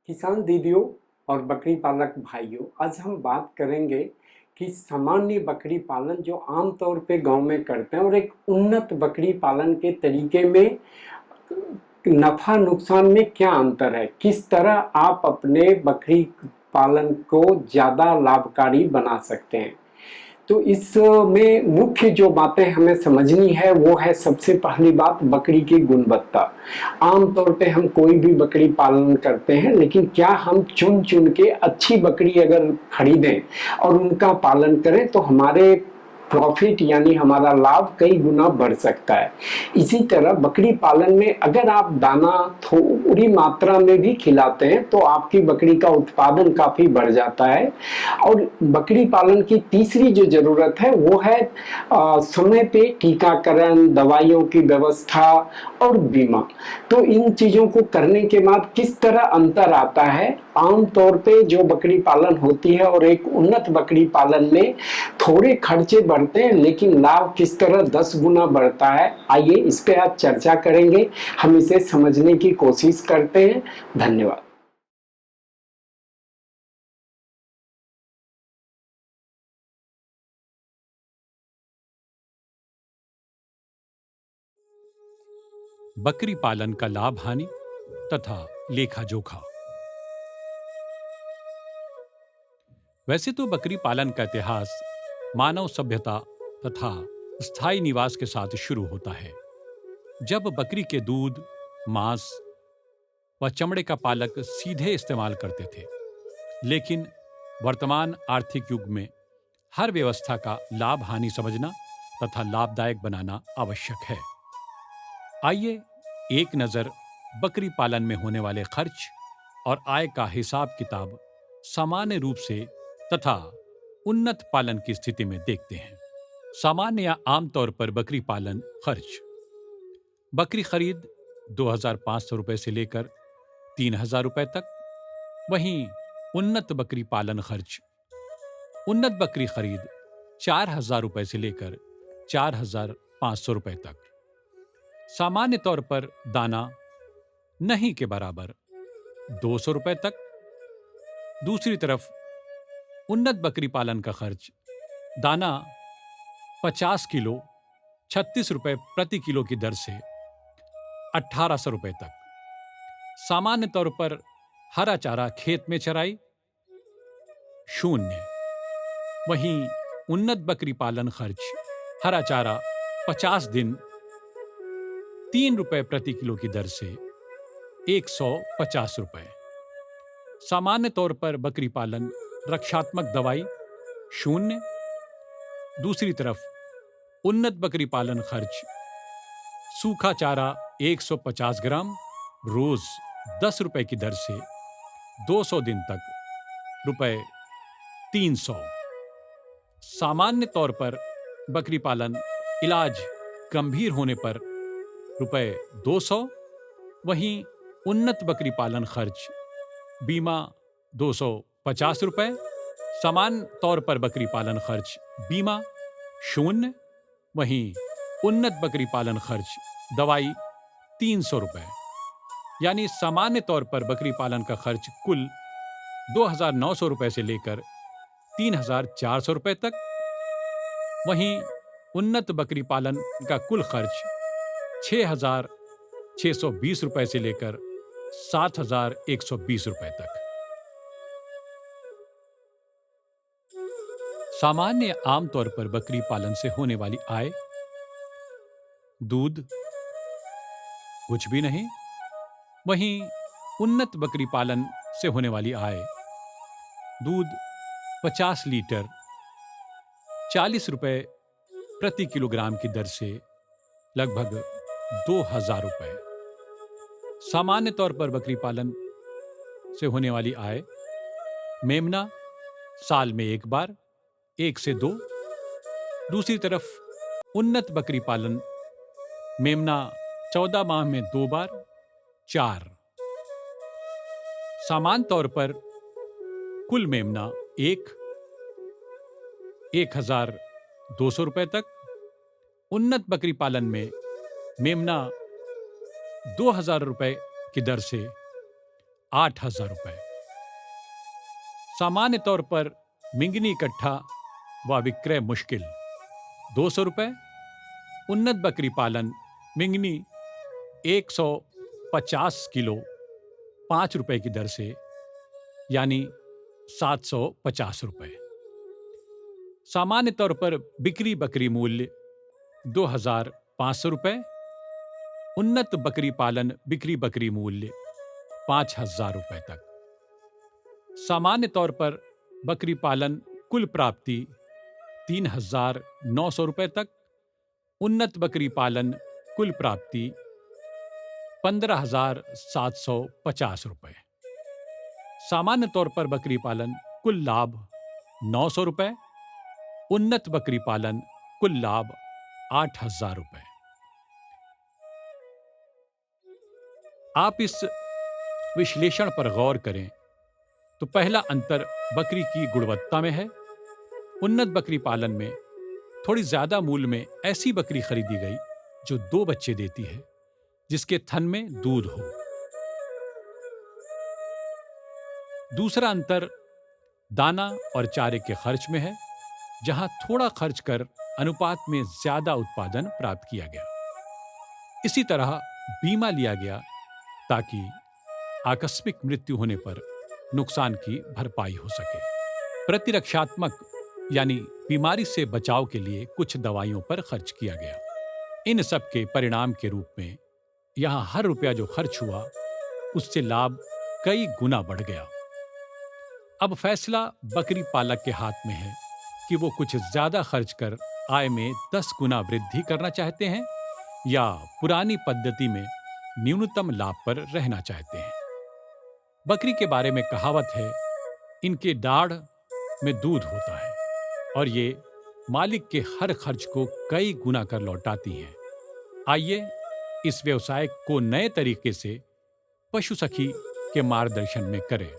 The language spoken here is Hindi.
किसान दीदियों और बकरी पालक भाइयों, आज हम बात करेंगे कि सामान्य बकरी पालन जो आमतौर पे गांव में करते हैं और एक उन्नत बकरी पालन के तरीके में नफा नुकसान में क्या अंतर है, किस तरह आप अपने बकरी पालन को ज्यादा लाभकारी बना सकते हैं। तो इसमें मुख्य जो बातें हमें समझनी है वो है, सबसे पहली बात, बकरी की गुणवत्ता। आमतौर पे हम कोई भी बकरी पालन करते हैं, लेकिन क्या हम चुन चुन के अच्छी बकरी अगर खरीदें और उनका पालन करें तो हमारे प्रॉफिट यानी हमारा लाभ कई गुना बढ़ सकता है। इसी तरह बकरी पालन में अगर आप दाना थोड़ी मात्रा में भी खिलाते हैं तो आपकी बकरी का उत्पादन काफी बढ़ जाता है। और बकरी पालन की तीसरी जो जरूरत है वो है समय पे टीकाकरण, दवाइयों की व्यवस्था और बीमा। तो इन चीजों को करने के बाद किस तरह अंतर आता है आमतौर पे जो बकरी पालन होती है और एक उन्नत बकरी पालन में थोड़े खर्चे बढ़ते हैं लेकिन लाभ किस तरह 10 गुना बढ़ता है, आइए इस पे आज चर्चा करेंगे। हम इसे समझने की कोशिश करते हैं। धन्यवाद। बकरी पालन का लाभ हानि तथा लेखा जोखा। वैसे तो बकरी पालन का इतिहास मानव सभ्यता तथा स्थायी निवास के साथ शुरू होता है, जब बकरी के दूध, मांस व चमड़े का पालक सीधे इस्तेमाल करते थे। लेकिन वर्तमान आर्थिक युग में हर व्यवस्था का लाभ हानि समझना तथा लाभदायक बनाना आवश्यक है। आइए एक नजर बकरी पालन में होने वाले खर्च और आय का हिसाब किताब सामान्य रूप से तथा उन्नत पालन की स्थिति में देखते हैं। सामान्य या आमतौर पर बकरी पालन खर्च। बकरी खरीद 2,500 रुपए से लेकर 3,000 रुपए तक। वहीं उन्नत बकरी पालन खर्च। उन्नत बकरी खरीद 4,000 रुपए से लेकर 4,500 रुपए तक। सामान्य तौर पर दाना नहीं के बराबर 200 रुपए तक। दूसरी तरफ उन्नत बकरी पालन का खर्च, दाना 50 किलो 36 रुपए प्रति किलो की दर से 1,800 रुपए तक। सामान्य तौर पर हरा चारा खेत में चराई 0। वहीं उन्नत बकरी पालन खर्च, हरा चारा 50 दिन 3 रुपए प्रति किलो की दर से 150 रुपए। सामान्य तौर पर बकरी पालन रक्षात्मक दवाई 0। दूसरी तरफ उन्नत बकरी पालन खर्च, सूखा चारा 150 ग्राम रोज 10 रुपए की दर से 200 दिन तक रुपए 300। सामान्य तौर पर बकरी पालन इलाज गंभीर होने पर रुपए 200। वहीं उन्नत बकरी पालन खर्च, बीमा 250 रुपए। सामान्य तौर पर बकरी पालन खर्च, बीमा 0। वहीं उन्नत बकरी पालन खर्च, दवाई 300 रुपए। यानी सामान्य तौर पर बकरी पालन का खर्च कुल 2,900 रुपए से लेकर 3,400 रुपए तक। वहीं उन्नत बकरी पालन का कुल खर्च 6,620 रुपए से लेकर 7,120 रुपए तक। सामान्य आमतौर पर बकरी पालन से होने वाली आय, दूध कुछ भी नहीं। वहीं उन्नत बकरी पालन से होने वाली आय, दूध 50 लीटर 40 रुपए प्रति किलोग्राम की दर से लगभग 2,000 रुपए। सामान्य तौर पर बकरी पालन से होने वाली आय, मेमना साल में एक बार 1 से 2। दूसरी तरफ उन्नत बकरी पालन, मेमना 14 माह में 2 बार 4। सामान्य तौर पर कुल मेमना 1,200 रुपए तक। उन्नत बकरी पालन में मेमना 2,000 रुपए की दर से 8,000 रुपए। सामान्य तौर पर मिंगनी इकट्ठा व विक्रय मुश्किल 200 रुपए। उन्नत बकरी पालन मिंगनी 150 किलो 5 रुपए की दर से, यानी 750 रुपए। सामान्य तौर पर बिक्री बकरी मूल्य 2,500 रुपए। उन्नत बकरी पालन बिक्री बकरी मूल्य 5,000 रुपए तक। सामान्य तौर पर बकरी पालन कुल प्राप्ति 3,900 रुपए तक। उन्नत बकरी पालन कुल प्राप्ति 15,750 रुपए। सामान्य तौर पर बकरी पालन कुल लाभ 900 रुपए। उन्नत बकरी पालन कुल लाभ 8,000 रुपए। आप इस विश्लेषण पर गौर करें तो पहला अंतर बकरी की गुणवत्ता में है। उन्नत बकरी पालन में थोड़ी ज्यादा मूल्य में ऐसी बकरी खरीदी गई जो 2 बच्चे देती है, जिसके थन में दूध हो। दूसरा अंतर दाना और चारे के खर्च में है, जहां थोड़ा खर्च कर अनुपात में ज्यादा उत्पादन प्राप्त किया गया। इसी तरह बीमा लिया गया ताकि आकस्मिक मृत्यु होने पर नुकसान की भरपाई हो सके। प्रतिरक्षात्मक यानी बीमारी से बचाव के लिए कुछ दवाइयों पर खर्च किया गया। इन सब के परिणाम के रूप में यहां हर रुपया जो खर्च हुआ उससे लाभ कई गुना बढ़ गया। अब फैसला बकरी पालक के हाथ में है कि वो कुछ ज्यादा खर्च कर आय में 10 गुना वृद्धि करना चाहते हैं या पुरानी पद्धति में न्यूनतम लाभ पर रहना चाहते हैं। बकरी के बारे में कहावत है, इनके दाढ़ में दूध होता है और ये मालिक के हर खर्च को कई गुना कर लौटाती हैं। आइए इस व्यवसाय को नए तरीके से पशु सखी के मार्गदर्शन में करें।